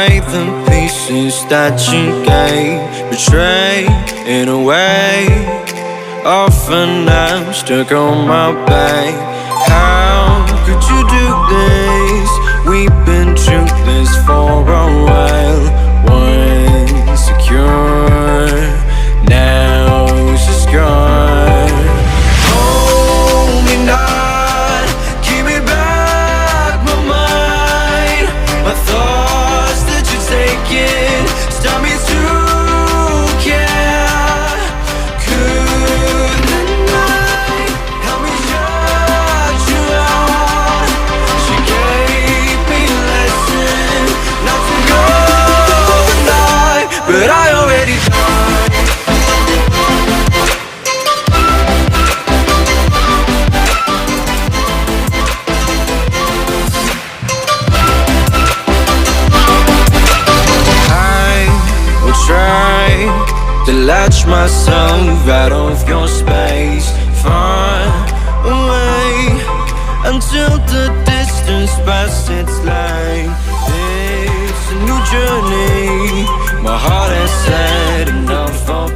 break the pieces that you gave, betray in a way. Often I'm stuck on my back. How could you do this? We've been through this for a while. Once secure, now it's just gone. Hold me not, keep me back my mind. My thoughts that you're taking stop me to care. Could the night help me shut you out? She gave me a lesson not to go tonight, but I already died. Try to latch myself out of your space, far away, until the distance passes its line. It's a new journey, my heart has said enough of